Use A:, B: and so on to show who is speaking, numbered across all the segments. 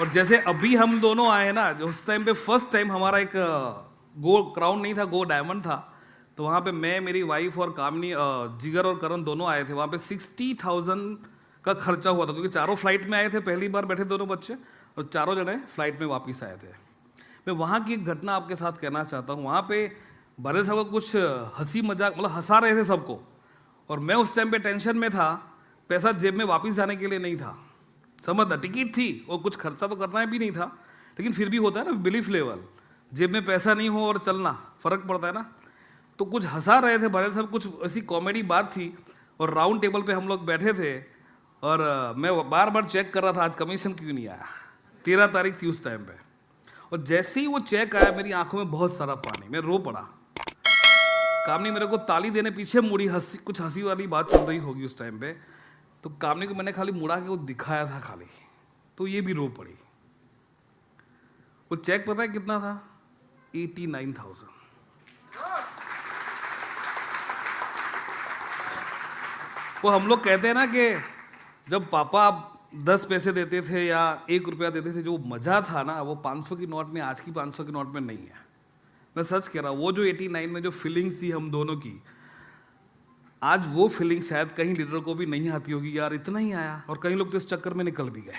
A: और जैसे अभी हम दोनों आए हैं ना, जो उस टाइम पे फर्स्ट टाइम हमारा एक गो क्राउन नहीं था, गो डायमंड था। तो वहाँ पे मैं, मेरी वाइफ और कामनी, जिगर और करण दोनों आए थे। वहाँ पे 60,000 का खर्चा हुआ था, क्योंकि चारों फ्लाइट में आए थे, पहली बार बैठे दोनों बच्चे, और चारों जने फ्लाइट में वापस आए थे। मैं वहाँ की एक घटना आपके साथ कहना चाहता हूँ। वहाँ पे बड़े साहब कुछ हंसी मजाक, मतलब हंसा रहे थे सबको, और मैं उस टाइम पे टेंशन में था, पैसा जेब में वापस जाने के लिए नहीं था, समझना, टिकट थी और कुछ खर्चा तो करना भी नहीं था, लेकिन फिर भी होता है ना बिलीफ लेवल, जेब में पैसा नहीं हो और चलना फर्क पड़ता है ना। तो कुछ हंसा रहे थे भरे साहब, कुछ ऐसी कॉमेडी बात थी, और राउंड टेबल पे हम लोग बैठे थे, और मैं बार बार चेक कर रहा था आज कमीशन क्यों नहीं आया। 13 तारीख थी उस टाइम पे, और जैसे ही वो चेक आया मेरी आंखों में बहुत सारा पानी, मैं रो पड़ा। कामनी मेरे को ताली देने पीछे मुड़ी, हंसी, कुछ हंसी वाली बात चल रही होगी उस टाइम पे, तो कामनी को मैंने खाली मुड़ा के वो दिखाया था खाली, तो ये भी रो पड़ी। वो चेक पता है कितना था? 89,000। वो हम लोग कहते हैं ना कि जब पापा 10 पैसे देते थे या 1 रुपया देते थे, जो मजा था ना, वो 500 की नोट में, आज की 500 की नोट में नहीं है। मैं सच कह रहा हूँ, वो जो 89 में जो फीलिंग्स थी हम दोनों की, आज वो फीलिंग शायद कहीं लीडर को भी नहीं आती होगी, यार इतना ही आया, और कई लोग तो इस चक्कर में निकल भी गए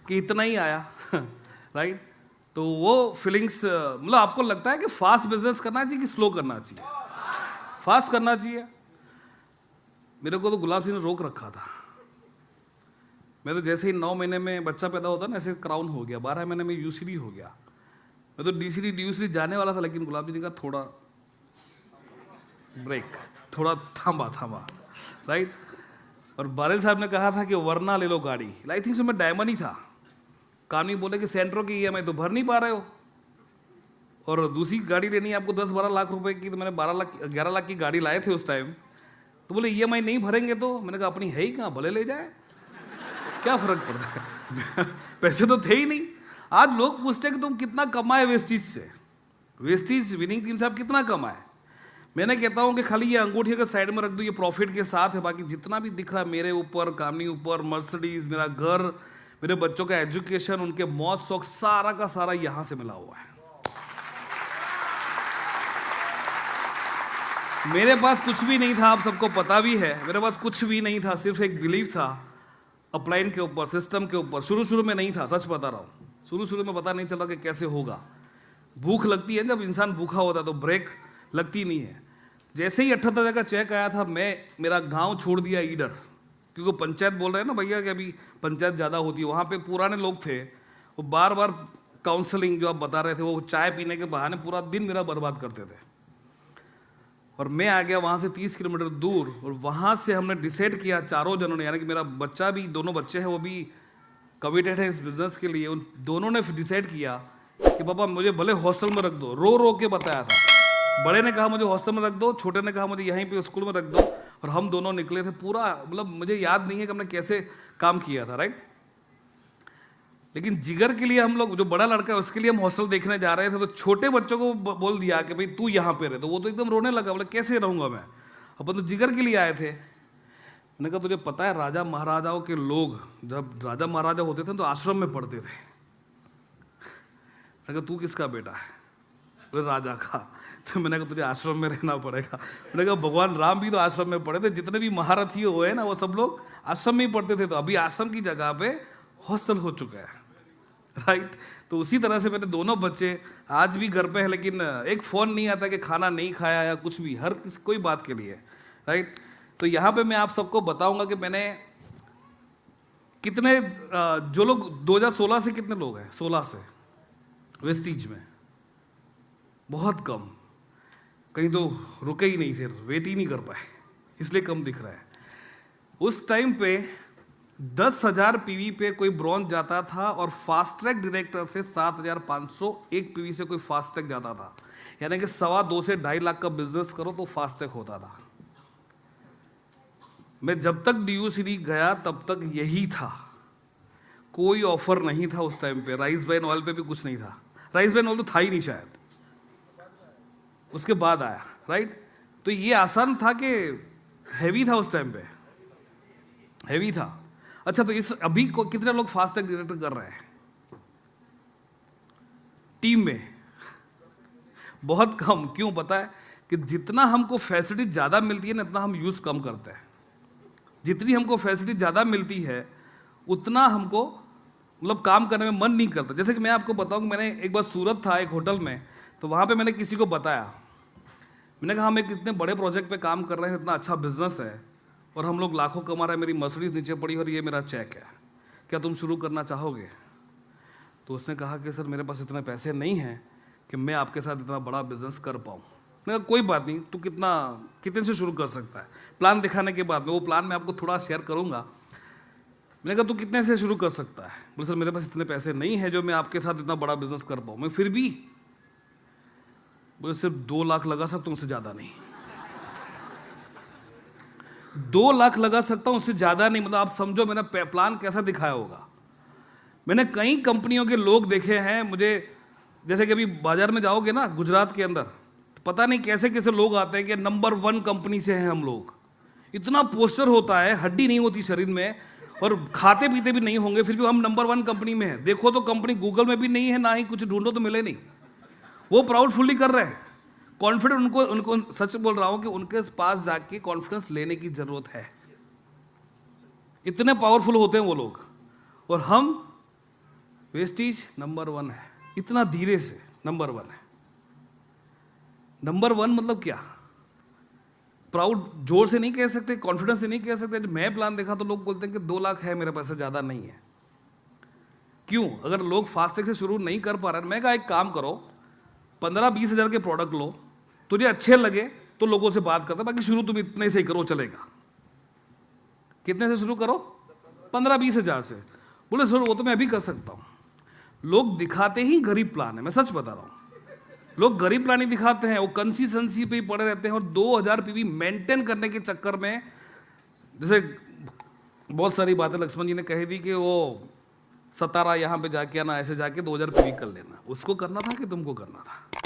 A: कि इतना ही आया राइट। तो वो फीलिंग्स, मतलब आपको लगता है कि फास्ट बिजनेस करना चाहिए कि स्लो करना चाहिए? फास्ट करना चाहिए। मेरे को तो गुलाब सिंह ने रोक रखा था। मैं तो जैसे ही 9 महीने में बच्चा पैदा होता ना, ऐसे क्राउन हो गया, 12 महीने में यूसीडी हो गया। मैं तो डीसीडी डीयूसीडी जाने वाला था, लेकिन गुलाब जी ने कहा थोड़ा ब्रेक, थोड़ा थामा राइट। और बारेल साहब ने कहा था कि वरना ले लो गाड़ी। आई थिंक सो मैं डायमंड ही था। कानूनी बोले कि सेंट्रो की ईएमआई तो भर नहीं पा रहे हो, और दूसरी गाड़ी लेनी है आपको 10-12 लाख रुपए की। तो मैंने 11 लाख की गाड़ी लाए थे उस टाइम। तो बोले ईएमआई नहीं भरेंगे तो? मैंने कहा अपनी है ही कहाँ, भले ले जाए, क्या फर्क पड़ता है पैसे तो थे ही नहीं। आज लोग पूछते हैं कि तुम कितना कमाए वेस्टीज से, वेस्टीज विनिंग टीम से आप कितना कमाए। मैंने कहता हूँ कि खाली ये अंगूठी के साइड में रख दो, ये प्रॉफिट के साथ है, बाकी जितना भी दिख रहा है मेरे ऊपर, कामनी ऊपर, मर्सिडीज, मेरा घर, मेरे बच्चों का एजुकेशन, उनके मौज शौक, सारा का सारा यहां से मिला हुआ है। मेरे पास कुछ भी नहीं था, आप सबको पता भी है, मेरे पास कुछ भी नहीं था, सिर्फ एक बिलीफ था अपलाइन के ऊपर, सिस्टम के ऊपर। शुरू में नहीं था, सच बता रहा हूँ, शुरू में पता नहीं चला कि कैसे होगा। भूख लगती है, जब इंसान भूखा होता है तो ब्रेक लगती नहीं है। जैसे ही 78,000 का चेक आया था, मैं मेरा गांव छोड़ दिया ईडर, क्योंकि पंचायत बोल रहे हैं ना भैया कि अभी पंचायत ज़्यादा होती है। वहाँ पे पुराने लोग थे, वो बार बार काउंसलिंग जो आप बता रहे थे, वो चाय पीने के बहाने पूरा दिन मेरा बर्बाद करते थे। और मैं आ गया वहाँ से 30 किलोमीटर दूर, और वहाँ से हमने डिसाइड किया चारों जनों ने, यानी कि मेरा बच्चा भी, दोनों बच्चे हैं वो भी कमिटेड है इस बिजनेस के लिए। उन दोनों ने डिसाइड किया कि पापा मुझे भले हॉस्टल में रख दो, रो के बताया था। बड़े ने कहा मुझे हॉस्टल में रख दो, छोटे ने कहा मुझे यहीं पे स्कूल में रख दो, और हम दोनों निकले थे। पूरा मतलब मुझे याद नहीं है कि हमने कैसे काम किया था राइट। लेकिन जिगर के लिए हम लोग, जो बड़ा लड़का है उसके लिए हम हॉस्टल देखने जा रहे थे, तो छोटे बच्चों को बोल दिया कि भाई तू यहाँ पे रहे, तो वो तो एकदम रोने लगा, बोले कैसे रहूंगा मैं, अपन तो जिगर के लिए आए थे। मैंने कहा तुझे पता है राजा महाराजाओं के लोग, जब राजा महाराजा होते थे तो आश्रम में पढ़ते थे। मैंने कहा तू किसका बेटा है? बोले राजा का। तो मैंने कहा तुझे आश्रम में रहना पड़ेगा। मैंने कहा भगवान राम भी तो आश्रम में पढ़े थे, जितने भी महारथी हुए ना वो सब लोग आश्रम में ही पढ़ते थे, तो अभी आश्रम की जगह पे हॉस्टल हो चुका है राइट। तो उसी तरह से मेरे दोनों बच्चे आज भी घर पे हैं, लेकिन एक फ़ोन नहीं आता कि खाना नहीं खाया या कुछ भी, हर किसी कोई बात के लिए राइट। तो यहाँ पे मैं आप सबको बताऊंगा कि मैंने कितने, जो लोग 2016 से, कितने लोग हैं 16 से वेस्टीज में? बहुत कम, कहीं तो रुके ही नहीं थे, वेट ही नहीं कर पाए, इसलिए कम दिख रहा है। उस टाइम पे 10,000 पीवी पे कोई ब्रॉन्ज जाता था, और फास्ट ट्रैक डायरेक्टर से 7,501 पीवी से कोई फास्ट ट्रैक जाता था। यानी कि 2.25 से 2.5 लाख का बिजनेस करो तो फास्ट ट्रैक होता था। मैं जब तक डीयूसीडी गया तब तक यही था, कोई ऑफर नहीं था उस टाइम पे। राइस ब्राइन ऑयल पे भी कुछ नहीं था, राइस ब्राइन ऑयल तो था ही नहीं शायद, उसके बाद आया राइट। तो ये आसान था कि हैवी था उस टाइम पे। हैवी था। अच्छा, तो इस अभी को कितने लोग फास्ट टैग डिटेक्ट कर रहे हैं टीम में? बहुत कम। क्यों पता है? कि जितना हमको फैसिलिटी ज़्यादा मिलती है ना, इतना हम यूज़ कम करते हैं। जितनी हमको फैसिलिटी ज़्यादा मिलती है उतना हमको मतलब काम करने में मन नहीं करता। जैसे कि मैं आपको बताऊं, मैंने एक बार सूरत था एक होटल में, तो वहाँ पे मैंने किसी को बताया, मैंने कहा हम एक इतने बड़े प्रोजेक्ट पे काम कर रहे हैं, इतना अच्छा बिजनेस है और हम लोग लाखों कमा रहे हैं, मेरी मर्सिडीज नीचे पड़ी और ये मेरा चेक है, क्या तुम शुरू करना चाहोगे? तो उसने कहा कि सर मेरे पास इतने पैसे नहीं हैं कि मैं आपके साथ इतना बड़ा बिजनेस कर पाऊँ। मैंने कहा कोई बात नहीं, तू कितने से शुरू कर सकता है? प्लान दिखाने के बाद में, वो प्लान मैं आपको थोड़ा शेयर करूँगा। मैंने कहा तू कितने से शुरू कर सकता है? बोले सर मेरे पास इतने पैसे नहीं है जो मैं आपके साथ इतना बड़ा बिजनेस कर पाऊँ। मैं फिर भी, बोले सिर्फ 2 लाख लगा सकता हूँ, उससे ज़्यादा नहीं। 2 लाख लगा सकता हूँ, उससे ज़्यादा नहीं। मतलब आप समझो मैंने प्लान कैसा दिखाया होगा। मैंने कई कंपनियों के लोग देखे हैं, मुझे जैसे कि अभी बाजार में जाओगे ना गुजरात के अंदर, तो पता नहीं कैसे कैसे लोग आते हैं कि नंबर 1 कंपनी से हैं हम लोग। इतना पोस्टर होता है, हड्डी नहीं होती शरीर में और खाते पीते भी नहीं होंगे, फिर भी हम नंबर 1 कंपनी में हैं। देखो तो कंपनी गूगल में भी नहीं है, ना ही कुछ ढूंढो तो मिले नहीं। वो प्राउडफुली कर रहे हैं, कॉन्फिडेंट। उनको सच बोल रहा हूं कि उनके पास जाके कॉन्फिडेंस लेने की जरूरत है। इतने पावरफुल होते हैं वो लोग, और हम वेस्टीज नंबर 1 है, इतना धीरे से नंबर 1 है। नंबर 1 मतलब क्या? प्राउड जोर से नहीं कह सकते, कॉन्फिडेंस से नहीं कह सकते। जब मैं प्लान देखा तो लोग बोलते हैं कि 2 लाख है मेरे पैसे, ज़्यादा नहीं है। क्यों? अगर लोग फास्टैग से शुरू नहीं कर पा रहे, मैं कहा एक काम करो, 15-20 हज़ार के प्रोडक्ट लो, तुझे अच्छे लगे तो लोगों से बात करता, बाकी शुरू तुम इतने से ही करो, चलेगा। कितने से शुरू करो? 15-20 हज़ार से। बोले सर वो तो मैं अभी कर सकता हूँ। लोग दिखाते ही गरीब प्लान है, मैं सच बता रहा हूँ। लोग गरीब प्लान ही दिखाते हैं, वो कंसिस्टेंसी पे ही पड़े रहते हैं और 2000 पीवी मेंटेन करने के चक्कर में, जैसे बहुत सारी बातें लक्ष्मण जी ने कही थी कि वो सतारा यहाँ पे जाके आना, ऐसे जाके 2000 पीवी कर लेना। उसको करना था कि तुमको करना था?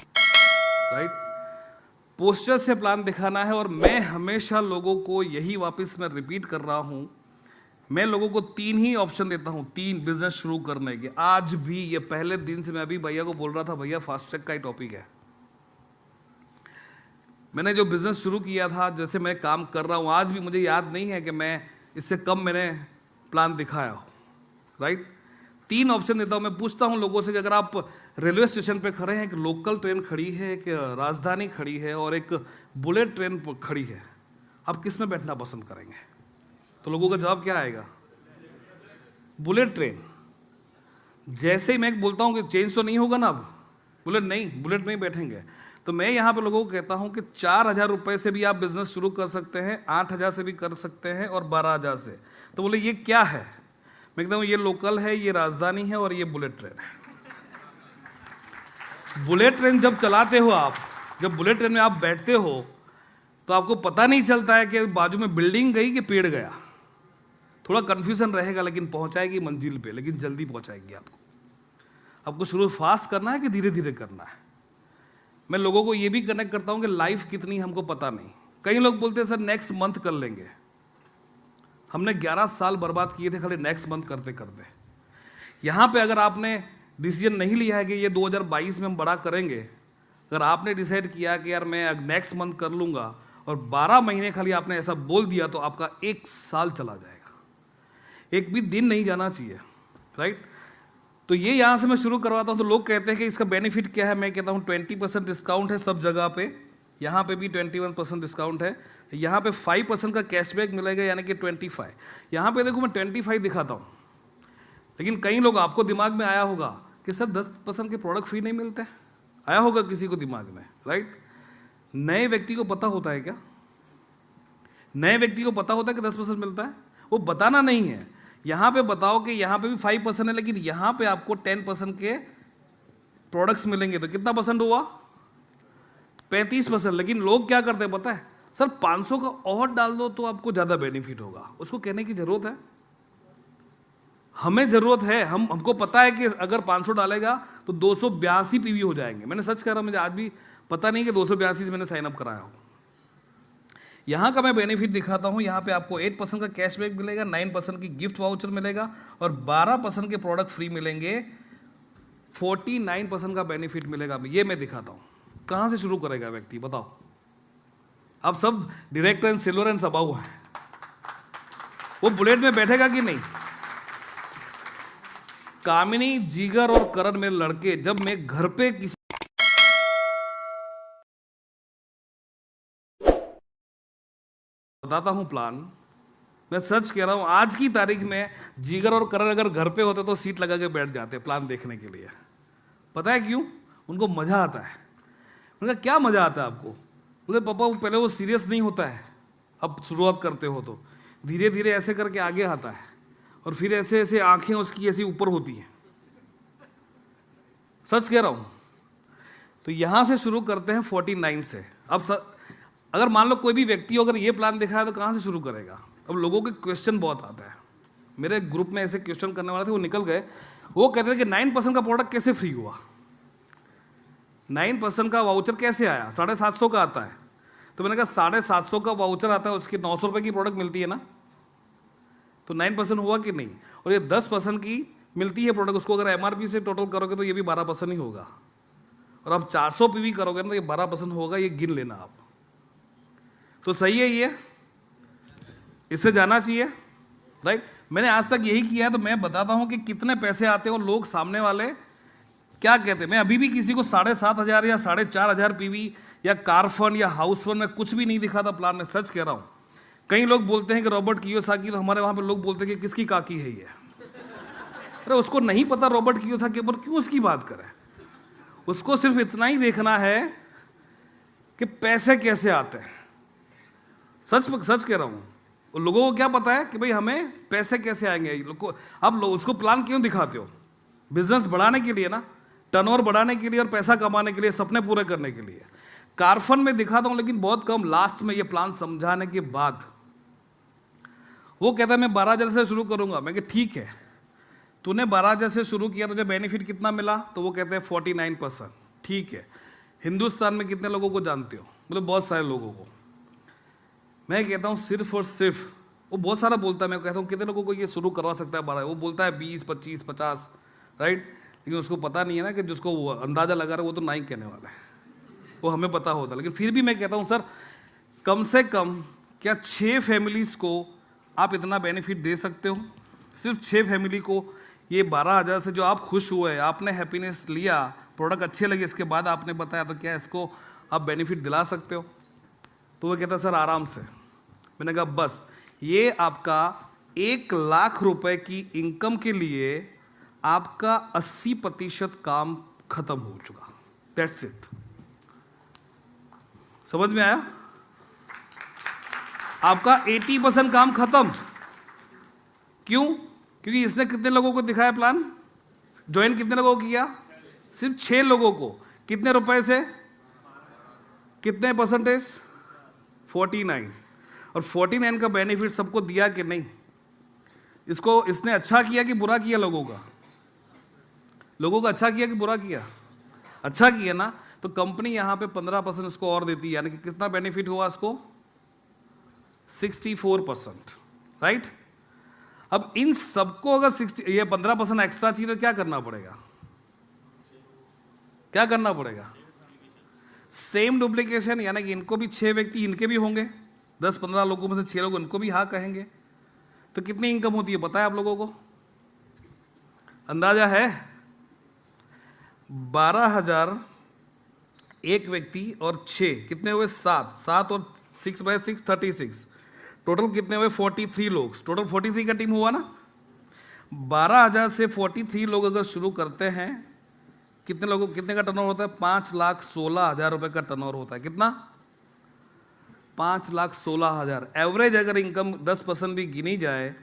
A: राइट? पोस्टर से प्लान दिखाना है। और मैं हमेशा लोगों को यही वापस मैं रिपीट कर रहा हूँ, मैं लोगों को 3 ही ऑप्शन देता हूँ, 3 बिजनेस शुरू करने के। आज भी ये पहले दिन से मैं अभी भैया को बोल रहा था, भैया फास्टैग का ही टॉपिक है। मैंने जो बिजनेस शुरू किया था, जैसे मैं काम कर रहा हूँ, आज भी मुझे याद नहीं है कि मैं इससे कम मैंने प्लान दिखाया हो। राइट? 3 ऑप्शन देता हूँ। मैं पूछता हूँ लोगों से कि अगर आप रेलवे स्टेशन पे खड़े हैं, एक लोकल ट्रेन खड़ी है, एक राजधानी खड़ी है और एक बुलेट ट्रेन खड़ी है, आप किस में बैठना पसंद करेंगे? तो लोगों का जवाब क्या आएगा? Bullet train. जैसे ही मैं बोलता हूँ कि चेंज तो नहीं होगा ना, अब बुलेट नहीं, बुलेट में ही बैठेंगे। तो मैं यहाँ पे लोगों को कहता हूँ कि 4000 रुपये से भी आप बिजनेस शुरू कर सकते हैं, 8000 से भी कर सकते हैं और 12000 से। तो बोले ये क्या है? मैं कहता हूँ ये लोकल है, ये राजधानी है और ये बुलेट ट्रेन है। बुलेट ट्रेन जब चलाते हो आप, जब बुलेट ट्रेन में आप बैठते हो तो आपको पता नहीं चलता है कि बाजू में बिल्डिंग गई कि पेड़ गया। थोड़ा कंफ्यूजन रहेगा, लेकिन पहुंचाएगी मंजिल पे, लेकिन जल्दी पहुंचाएगी आपको। आपको शुरू फास्ट करना है कि धीरे धीरे करना है? मैं लोगों को ये भी कनेक्ट करता हूं कि लाइफ कितनी हमको पता नहीं। कई लोग बोलते हैं सर नेक्स्ट मंथ कर लेंगे। हमने 11 साल बर्बाद किए थे खाली नेक्स्ट मंथ करते करते। यहाँ पे अगर आपने डिसीजन नहीं लिया है कि ये 2022 में हम बड़ा करेंगे, अगर आपने डिसाइड किया कि यार मैं नेक्स्ट मंथ कर लूँगा और 12 महीने खाली आपने ऐसा बोल दिया, तो आपका 1 साल चला जाएगा। एक भी दिन नहीं जाना चाहिए। राइट? तो ये यहाँ से मैं शुरू करवाता हूँ। तो लोग कहते हैं कि इसका बेनिफिट क्या है? मैं कहता हूँ 20% डिस्काउंट है सब जगह पे। यहाँ पे भी 21% डिस्काउंट है। यहाँ पे 5% का कैशबैक मिलेगा, यानी कि 25। यहाँ पे देखो मैं 25 दिखाता हूँ, लेकिन कई लोग, आपको दिमाग में आया होगा कि सर 10% के प्रोडक्ट फ्री नहीं मिलते। आया होगा किसी को दिमाग में। राइट? नए व्यक्ति को पता होता है क्या? नए व्यक्ति को पता होता है कि 10% मिलता है? वो बताना नहीं है। यहाँ पे बताओ कि यहाँ पे भी 5% है, लेकिन यहाँ पे आपको 10% के प्रोडक्ट्स मिलेंगे, तो कितना परसेंट हुआ? 35%। लेकिन लोग क्या करते हैं पता है? सर 500 का और डाल दो तो आपको ज़्यादा बेनिफिट होगा। उसको कहने की ज़रूरत है? हमें ज़रूरत है। हमको पता है कि अगर 500 डालेगा तो 282 पीवी हो जाएंगे। मैंने सच कह रहा हूँ, मुझे आज भी पता नहीं कि 282 से मैंने साइन अप कराया हो। यहाँ का मैं बेनिफिट दिखाता हूँ। यहाँ पे आपको 8% का कैशबैक मिलेगा, 9% की गिफ्ट वाउचर मिलेगा और 12% के प्रोडक्ट फ्री मिलेंगे, 49% का बेनिफिट मिलेगा। ये मैं दिखाता हूँ। कहाँ से शुरू करेगा व्यक्ति, बताओ? अब सब डायरेक्ट एंड सिल्वर एंड सबाऊ है, वो बुलेट में बैठेगा कि नहीं? कामिनी, जिगर और करण मेरे लड़के, जब मैं घर पे किसी बताता हूं प्लान, मैं सच कह रहा हूं, आज की तारीख में जिगर और करण अगर घर पे होते तो सीट लगा के बैठ जाते प्लान देखने के लिए। पता है क्यों? उनको मजा आता है। उनका क्या मजा आता है आपको? बोले पापा, वो पहले वो सीरियस नहीं होता है, अब शुरुआत करते हो तो धीरे धीरे ऐसे करके आगे आता है और फिर ऐसे ऐसे आंखें उसकी ऐसी ऊपर होती हैं। सच कह रहा हूं। तो यहां से शुरू करते हैं 49 से। अब अगर मान लो कोई भी व्यक्ति अगर ये प्लान दिखाया तो कहां से शुरू करेगा? अब लोगों के क्वेश्चन बहुत आता है। मेरे ग्रुप में ऐसे क्वेश्चन करने वाले थे, वो निकल गए। वो कहते थे कि 9% का प्रोडक्ट कैसे फ्री हुआ, 9% का वाउचर कैसे आया? 750 का आता है। तो मैंने कहा 750 का वाउचर आता है, उसकी 900 रुपये की प्रोडक्ट मिलती है ना, तो 9% हुआ कि नहीं? और ये 10% की मिलती है प्रोडक्ट, उसको अगर MRP से टोटल करोगे तो ये भी 12% ही होगा। और आप 400 PV करोगे ना तो ये 12% होगा, ये गिन लेना आप। तो सही है, ये इससे जाना चाहिए, राइट? मैंने आज तक यही किया है। तो मैं बताता हूं कि कितने पैसे आते हैं और लोग सामने वाले क्या कहते हैं। मैं अभी भी किसी को 7,500 या 4,500 PV या कार फंड या हाउस फंड में कुछ भी नहीं दिखाता प्लान में। सच कह रहा हूं। कई लोग बोलते हैं कि रॉबर्ट कियोसाकी, तो हमारे वहां पे लोग बोलते हैं कि किसकी काकी है ये। अरे उसको नहीं पता रॉबर्ट कियोसाकी पर क्यों उसकी बात करें? उसको सिर्फ इतना ही देखना है कि पैसे कैसे आते हैं। सच कह रहा हूं। लोगों को क्या पता है कि भाई हमें पैसे कैसे आएंगे। अब लोग उसको प्लान क्यों दिखाते हो? बिजनेस बढ़ाने के लिए ना, टर्नओवर बढ़ाने के लिए और पैसा कमाने के लिए, सपने पूरे करने के लिए। कारफन में दिखाता हूं लेकिन बहुत कम, लास्ट में ये प्लान समझाने के बाद। वो कहता है मैं 12,000 से शुरू करूंगा। मैं कहा ठीक है, तूने 12,000 से शुरू किया, तुझे बेनिफिट कितना मिला? तो वो कहते हैं 49%। ठीक है, हिंदुस्तान में कितने लोगों को जानते हो? मतलब बहुत सारे लोगों को। मैं कहता हूँ सिर्फ और सिर्फ, वो बहुत सारा बोलता है, मैं कहता हूँ कितने लोगों को ये शुरू करवा सकता है 12? वो बोलता है 20, 25, 50, राइट? लेकिन उसको पता नहीं है ना कि जिसको वो अंदाजा लगा रहा है वो तो नहीं कहने वाला है, वो हमें पता होता है। लेकिन फिर भी मैं कहता हूँ सर, कम से कम क्या 6 फैमिलीज़ को आप इतना बेनिफिट दे सकते हो? सिर्फ 6 फैमिली को ये 12,000 से जो आप खुश हुए, आपने हैप्पीनेस लिया, प्रोडक्ट अच्छे लगे, इसके बाद आपने बताया, तो क्या इसको आप बेनिफिट दिला सकते हो? तो वो कहता सर आराम से। मैंने कहा बस ये आपका 1 लाख रुपए की इनकम के लिए आपका 80% काम खत्म हो चुका। That's it. समझ में आया? आपका 80% काम खत्म। क्यों? क्योंकि इसने कितने लोगों को दिखाया प्लान? ज्वाइन कितने लोगों को किया? सिर्फ 6 लोगों को। कितने रुपए से? कितने परसेंटेज? 49। और 49 का बेनिफिट सबको दिया कि नहीं? इसको इसने अच्छा किया कि बुरा किया? लोगों का अच्छा किया कि बुरा किया? अच्छा किया ना। तो कंपनी यहां पे 15% इसको और देती है, यानी कि कितना बेनिफिट हुआ इसको? 64%, राइट? अब इन सबको अगर 15% एक्स्ट्रा चाहिए तो क्या करना पड़ेगा? क्या करना पड़ेगा? सेम डुप्लीकेशन, यानी कि इनको भी 6 व्यक्ति इनके भी होंगे, 10-15 लोगों में से 6 लोग इनको भी हाँ कहेंगे, तो कितनी इनकम होती है पता है आप लोगों को? अंदाजा है? 12,000 एक व्यक्ति और 6 कितने हुए? 7 और 6/6 36। टोटल कितने हुए? 43 लोग। टोटल 43 का टीम हुआ ना। 12,000 से 43 लोग अगर शुरू करते हैं, कितने लोगों, कितने का टर्नओवर होता है? 5,16,000 रुपए का टर्नओवर होता है। कितना? 5,16,000। एवरेज अगर इनकम 10% भी गिनी जाए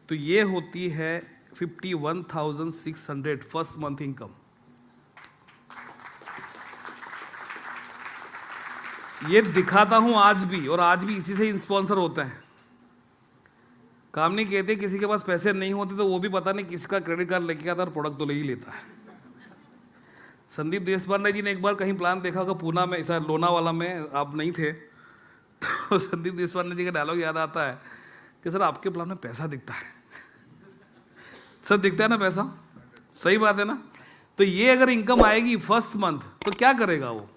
A: तो ये होती है 51,600 फर्स्ट मंथ इनकम। ये दिखाता हूं आज भी, और आज भी इसी से ही स्पॉन्सर होते हैं। काम नहीं कहते, किसी के पास पैसे नहीं होते तो वो भी पता नहीं किसका क्रेडिट कार्ड लेके आता और प्रोडक्ट तो ले ही लेता है। संदीप देशपांडे जी ने एक बार कहीं प्लान देखा होगा पूना में, शायद लोनावाला में, आप नहीं थे। को संदीप देशपांडे जी का डायलॉग याद आता है कि सर आपके प्लान में पैसा दिखता है। सर दिखता है ना पैसा, सही बात है ना। तो ये अगर इनकम आएगी फर्स्ट मंथ तो क्या करेगा वो।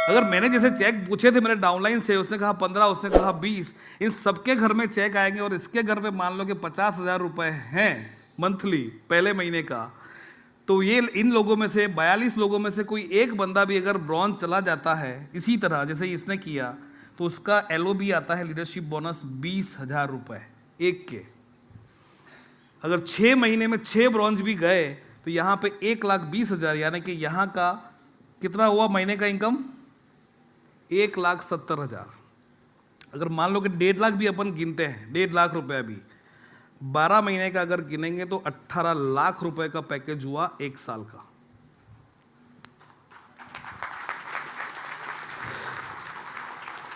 A: अगर मैंने जैसे चेक पूछे थे मेरे डाउनलाइन से, उसने कहा 15, उसने कहा 20, इन सबके घर में चेक आएंगे और इसके घर में मान लो कि 50,000 रुपए हैं मंथली पहले महीने का, तो ये इन लोगों में से 42 लोगों में से कोई एक बंदा भी अगर ब्रॉन्ज चला जाता है इसी तरह जैसे इसने किया, तो उसका LOB आता है, लीडरशिप बोनस 20,000 रुपए एक के। अगर 6 महीने में 6 ब्रॉन्ज भी गए तो यहाँ पे 1,20,000, यानी कि यहाँ का कितना हुआ महीने का इनकम 1,70,000। अगर मान लो कि 1.5 लाख भी अपन गिनते हैं, 1.5 लाख रुपए भी 12 महीने का अगर गिनेंगे तो 18 लाख रुपए का पैकेज हुआ 1 साल का।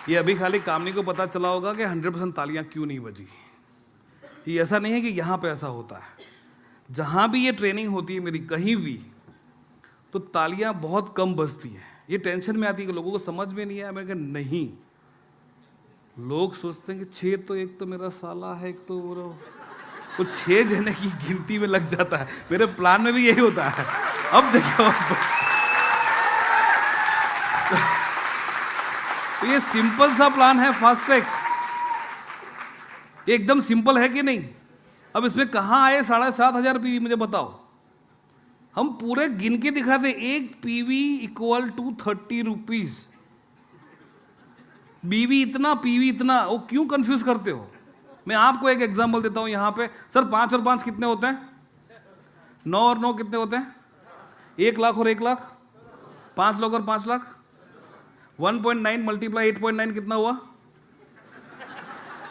A: ये अभी खाली कामनी को पता चला होगा कि 100% तालियां क्यों नहीं बजी। ये ऐसा नहीं है कि यहां पे ऐसा होता है, जहां भी ये ट्रेनिंग होती है मेरी कहीं भी, तो तालियां बहुत कम बजती हैं। ये टेंशन में आती है कि लोगों को समझ में नहीं आया। मैंने कहा नहीं, लोग सोचते हैं कि 6 तो एक तो मेरा साला है, एक तो वो 6 जने की गिनती में लग जाता है। मेरे प्लान में भी यही होता है। अब देखो तो ये सिंपल सा प्लान है फास्ट ट्रैक, एकदम सिंपल है कि नहीं। अब इसमें कहां आए 7,500 PV मुझे बताओ। हम पूरे गिन के दिखाते, एक PV = 30 रुपीज, BV इतना, PV इतना, वो क्यों कंफ्यूज करते हो। मैं आपको एक एग्जांपल देता हूं यहां पे। सर 5 और 5 कितने होते हैं? 9 और 9 कितने होते हैं? 1 लाख और 1 लाख, 5 लाख और 5 लाख, 1.9 मल्टीप्लाई 8.9 कितना हुआ।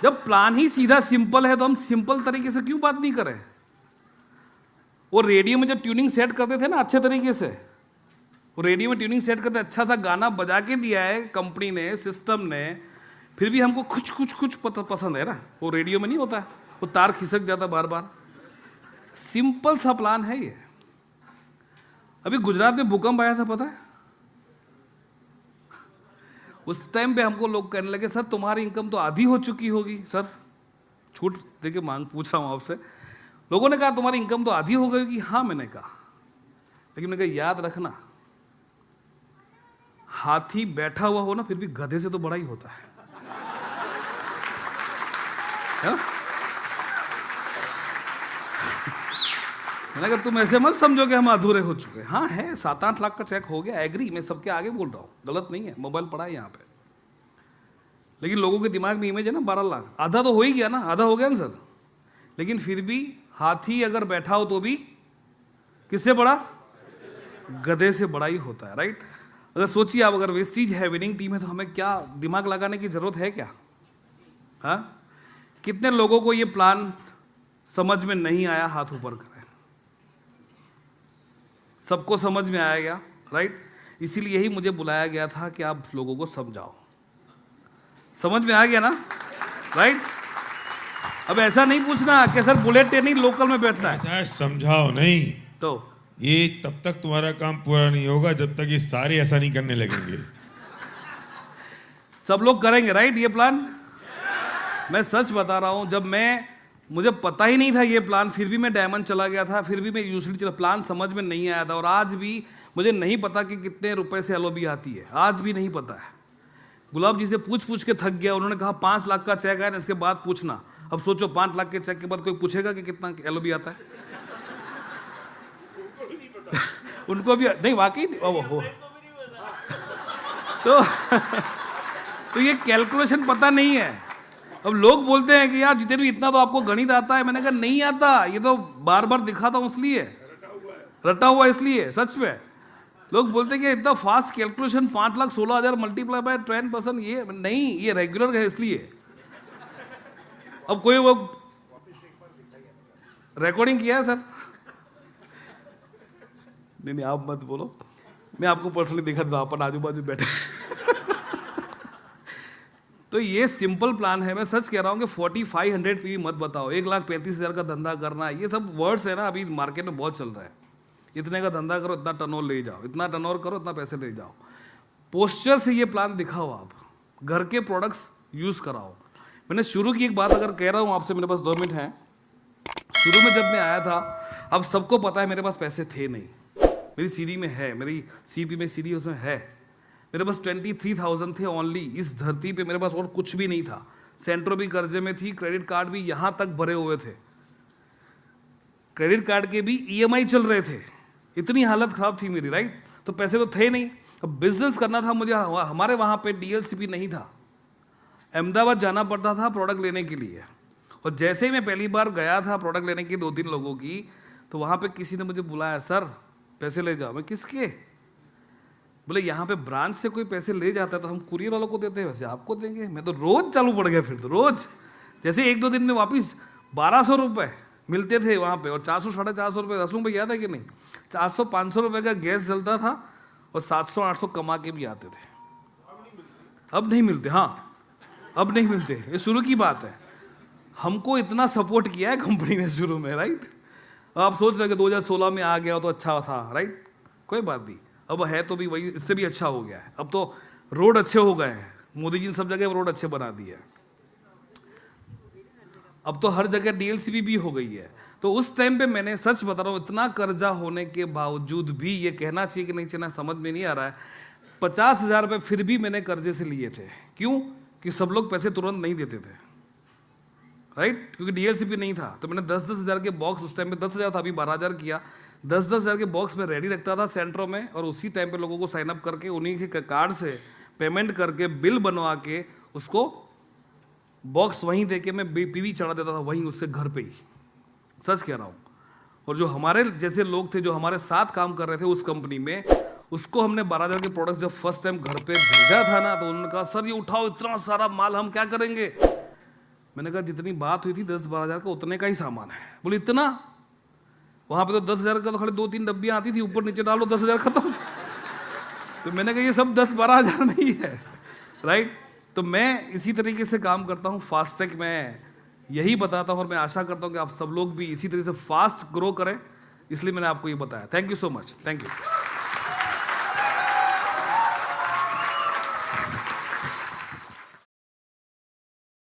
A: जब प्लान ही सीधा सिंपल है तो हम सिंपल तरीके से क्यों बात नहीं करें। वो रेडियो में जो ट्यूनिंग सेट करते थे ना अच्छे तरीके से, वो रेडियो में ट्यूनिंग सेट करते, अच्छा सा गाना बजा के दिया है कंपनी ने, सिस्टम ने, फिर भी हमको कुछ पसंद है ना। वो रेडियो में नहीं होता है, वो तार खिसक जाता बार बार। सिंपल सा प्लान है ये। अभी गुजरात में भूकंप आया था पता है, उस टाइम पे हमको लोग कहने लगे सर तुम्हारी इनकम तो आधी हो चुकी होगी। सर छूट देके पूछ रहा हूं आपसे, लोगों ने कहा तुम्हारी इनकम तो आधी हो गई होगी। हाँ मैंने कहा, लेकिन मैंने कहा याद रखना, हाथी बैठा हुआ हो ना फिर भी गधे से तो बड़ा ही होता है। मैंने कहा तुम ऐसे मत समझो कि हम अधूरे हो चुके। हाँ है, 7-8 लाख का चेक हो गया, एग्री, मैं सबके आगे बोल रहा हूँ, गलत नहीं है, मोबाइल पड़ा है यहाँ पे। लेकिन लोगों के दिमाग में इमेज है ना 12 लाख, आधा तो हो ही गया ना, आधा हो गया ना सर। लेकिन फिर भी हाथी अगर बैठा हो तो भी किससे बड़ा? गधे से बड़ा ही होता है, राइट। अगर सोचिए आप, अगर वेस्टीज है, विनिंग टीम है, तो हमें क्या दिमाग लगाने की जरूरत है क्या? हाँ, कितने लोगों को ये प्लान समझ में नहीं आया? हाथ ऊपर करें। सबको समझ में आया गया, राइट। इसीलिए ही मुझे बुलाया गया था कि आप लोगों को समझाओ। समझ में आ गया ना, राइट। अब ऐसा नहीं पूछना कि सर बुलेट ट्रेनिंग लोकल में बैठना है।
B: ऐसा समझाओ नहीं
A: तो
B: ये तब तक तुम्हारा काम पूरा नहीं होगा जब तक ये सारे ऐसा नहीं करने लगेंगे।
A: सब लोग करेंगे, राइट, ये प्लान। मैं सच बता रहा हूं, जब मुझे पता ही नहीं था ये प्लान, फिर भी मैं डायमंड चला गया था, फिर भी मैं यूजुअली प्लान समझ में नहीं आया था। और आज भी मुझे नहीं पता कि कितने रुपए से LOB आती है, आज भी नहीं पता है। गुलाब जी से पूछ के थक गया, उन्होंने कहा 5 लाख का चेक आया ना, इसके बाद पूछना। अब सोचो 5 लाख के चेक के बाद कोई पूछेगा कि कितना LOB आता है? उनको भी नहीं, वाकई हो तो ये कैलकुलेशन पता नहीं है। अब लोग बोलते हैं कि यार जितने भी इतना तो आपको गणित आता है। मैंने कहा नहीं आता, ये तो बार बार दिखाता हूं इसलिए, रटा हुआ इसलिए। सच में लोग बोलते हैं कि इतना फास्ट कैलकुलेशन 5,16,000 मल्टीप्लाई बाय 10%, ये नहीं, ये रेगुलर है इसलिए। अब कोई वो रिकॉर्डिंग किया है सर? नहीं आप मत बोलो, मैं आपको पर्सनली दिखा दूं, अपन आजू बाजू बैठे। तो ये सिंपल प्लान है। मैं सच कह रहा हूँ कि 4500 PV मत बताओ, 1,35,000 का धंधा करना, ये सब वर्ड्स है ना अभी मार्केट में बहुत चल रहा है। इतने का धंधा करो, इतना टर्नओवर ले जाओ, इतना टर्नओवर करो, इतना पैसे ले जाओ। पोस्चर से ये प्लान दिखाओ आप। घर के प्रोडक्ट्स यूज़ कराओ। मैंने शुरू की एक बात अगर कह रहा हूँ आपसे, मेरे पास 2 मिनट हैं। शुरू में जब मैं आया था, अब सबको पता है मेरे पास पैसे थे नहीं, मेरी सीडी में है, मेरी सीपी में सीडी उसमें है, मेरे पास 23,000 थे ओनली इस धरती पे, मेरे पास और कुछ भी नहीं था। सेंट्रो भी कर्जे में थी, क्रेडिट कार्ड भी यहाँ तक भरे हुए थे, क्रेडिट कार्ड के भी ईएमआई चल रहे थे, इतनी हालत खराब थी मेरी, राइट। तो पैसे तो थे नहीं, अब बिजनेस करना था मुझे। हमारे वहाँ पे डीएलसीपी नहीं था, अहमदाबाद जाना पड़ता था प्रोडक्ट लेने के लिए। और जैसे ही मैं पहली बार गया था प्रोडक्ट लेने की 2-3 लोगों की, तो वहाँ पे किसी ने मुझे बुलाया, सर पैसे ले जाओ। मैं किसके? बोले यहाँ पे ब्रांच से कोई पैसे ले जाता है तो हम कुरियर वालों को देते हैं, वैसे आपको देंगे। मैं तो रोज चालू पड़ गया, फिर तो रोज जैसे 1-2 दिन में वापिस 1200 रुपये मिलते थे वहाँ पे, और 400-450 रुपये, 10 रुपये याद है कि नहीं, 400-500 रुपये का गैस जलता था और 700-800 कमा के भी आते थे। अब नहीं मिलते, हाँ अब नहीं मिलते, ये शुरू की बात है। हमको इतना सपोर्ट किया है कंपनी ने शुरू में, राइट। आप सोच रहे कि 2016 में आ गया तो अच्छा था, राइट, कोई बात नहीं, अब है तो भी वही, इससे भी अच्छा हो गया है। अब तो रोड अच्छे हो गए हैं, मोदी जी ने सब जगह रोड अच्छे बना दिए हैं, अब तो हर जगह डीएलसीबी भी हो गई है। तो उस टाइम पे मैंने, सच बता रहा हूँ, इतना कर्जा होने के बावजूद भी, ये कहना चाहिए कि नहीं चाहिए समझ में नहीं आ रहा है, 50,000 रुपये फिर भी मैंने कर्जे से लिए थे। क्यों? कि सब लोग पैसे तुरंत नहीं देते थे, राइट, क्योंकि डीएलसीबी नहीं था। तो मैंने 10-10 हज़ार के बॉक्स, उस टाइम पे 10,000 था, अभी 12,000 किया, 10-10 हज़ार के बॉक्स में रेडी रखता था सेंट्रो में, और उसी टाइम पे लोगों को साइन अप करके उन्हीं के कार्ड से पेमेंट करके बिल बनवा के उसको बॉक्स वहीं दे के मैं पीवी चढ़ा देता था वहीं उससे घर पे ही, सच कह रहा हूँ। और जो हमारे जैसे लोग थे जो हमारे साथ काम कर रहे थे उस कंपनी में, उसको हमने 12,000 के प्रोडक्ट्स जब फर्स्ट टाइम घर पे भेजा था ना, तो उन्होंने कहा सर ये उठाओ, इतना सारा माल हम क्या करेंगे। मैंने कहा जितनी बात हुई थी 10-12 हज़ार का उतने का ही सामान है। बोले इतना? वहाँ पे तो 10,000 का तो खाली 2-3 डब्बियाँ आती थी, ऊपर नीचे डालो 10,000 खत्म। तो मैंने कहा ये सब 10-12 हज़ार में ही है, राइट। तो मैं इसी तरीके से काम करता हूँ, फास्टैग में यही बताता हूँ, और मैं आशा करता हूँ कि आप सब लोग भी इसी तरीके से फास्ट ग्रो करें, इसलिए मैंने आपको ये बताया। Thank you so much, thank you.